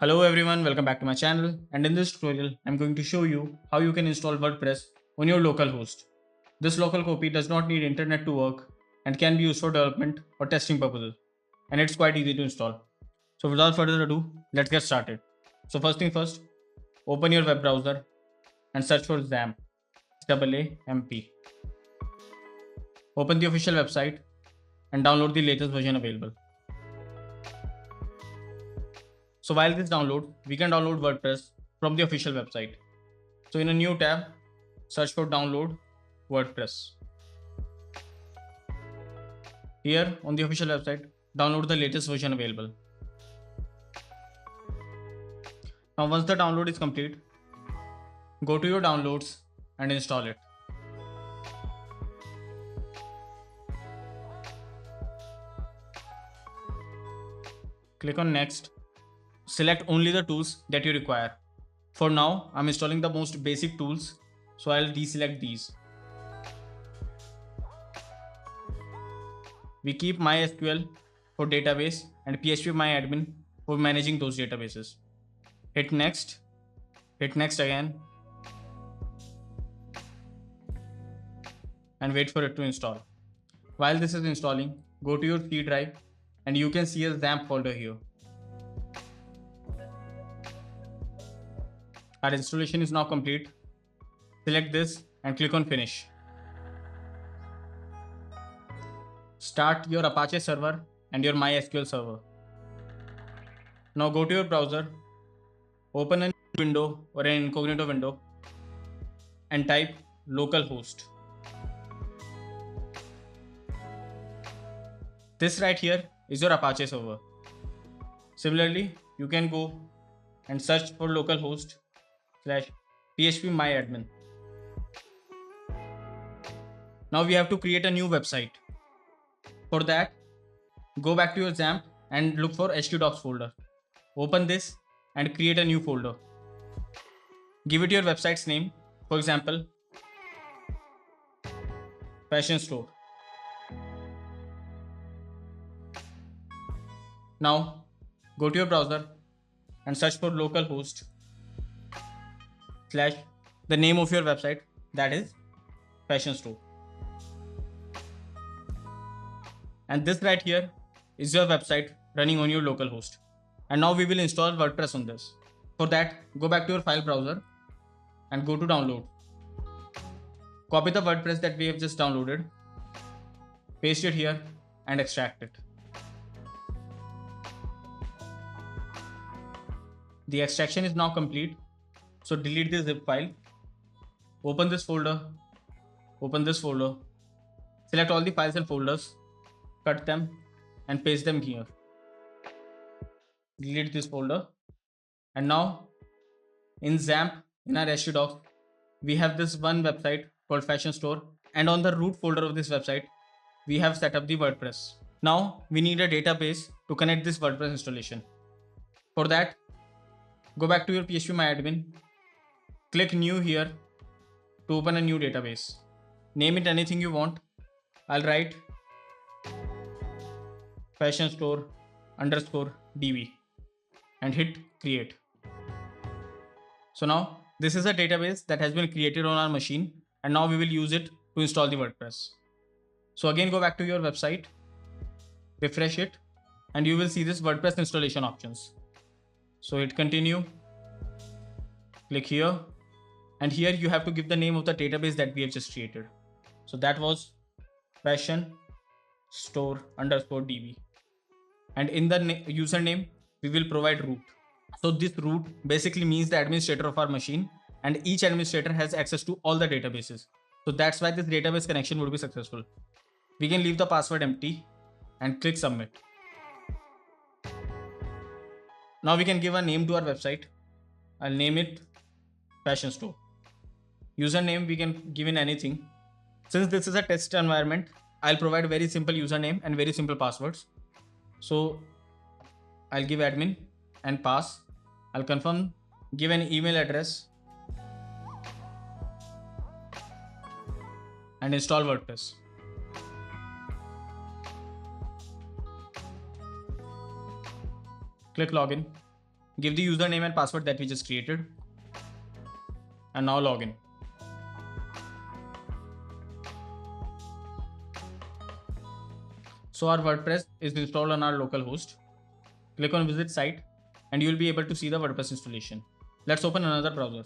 Hello everyone, welcome back to my channel, and in this tutorial I'm going to show you how you can install WordPress on your local host. This local copy does not need internet to work and can be used for development or testing purposes, and it's quite easy to install. So without further ado, let's get started. So first thing first, open your web browser and search for XAMPP. XAMPP. Open the official website and download the latest version available. So while this download, we can download WordPress from the official website. So in a new tab, search for download WordPress. Here on the official website, download the latest version available. Now once the download is complete, go to your downloads and install it. Click on next. Select only the tools that you require. For now, I'm installing the most basic tools, so I'll deselect these. We keep MySQL for database and phpMyAdmin for managing those databases. Hit next again, and wait for it to install. While this is installing, go to your C drive and you can see a XAMPP folder here. Our installation is now complete. Select this and click on finish. Start your Apache server and your MySQL server. Now go to your browser, open a window or an incognito window and type localhost. This right here is your Apache server. Similarly, you can go and search for localhost/phpMyAdmin. Now we have to create a new website. For that, go back to your XAMPP and look for htdocs folder. Open this and create a new folder. Give it your website's name, for example, fashion store. Now go to your browser and search for localhost slash the name of your website, that is fashion store. And this right here is your website running on your local host. And now we will install WordPress on this. For that, go back to your file browser and go to download. Copy the WordPress that we have just downloaded, paste it here and extract it. The extraction is now complete, so delete this zip file. Open this folder, select all the files and folders, cut them and paste them here. Delete this folder, and now in XAMPP, in our htdocs, we have this one website called fashion store, and on the root folder of this website, we have set up the WordPress. Now we need a database to connect this WordPress installation. For that, go back to your phpMyAdmin, click new here to open a new database. Name it anything you want. I'll write fashion store _db and hit create. So now this is a database that has been created on our machine, and now we will use it to install the WordPress. So again, go back to your website, refresh it, and you will see this WordPress installation options. So hit continue, click here, and here you have to give the name of the database that we have just created. So that was fashion store _db, and in the username we will provide root. So this root basically means the administrator of our machine, and each administrator has access to all the databases. So that's why this database connection would be successful. We can leave the password empty and click submit. Now we can give a name to our website. I'll name it fashion store. Username we can give in anything. Since this is a test environment, I'll provide a very simple username and very simple passwords. So I'll give admin and pass. I'll confirm, give an email address, and install WordPress. Click login. Give the username and password that we just created. And now log in. So our WordPress is installed on our local host. Click on visit site and you will be able to see the WordPress installation. Let's open another browser.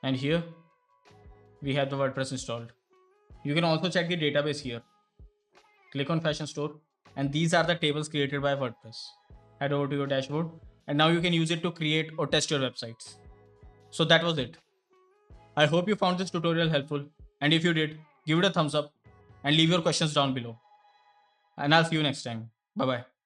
And here we have the WordPress installed. You can also check the database here. Click on Fashion Store, and these are the tables created by WordPress. Head over to your dashboard, and now you can use it to create or test your websites. So that was it. I hope you found this tutorial helpful, and if you did, give it a thumbs up and leave your questions down below. And I'll see you next time. Bye bye.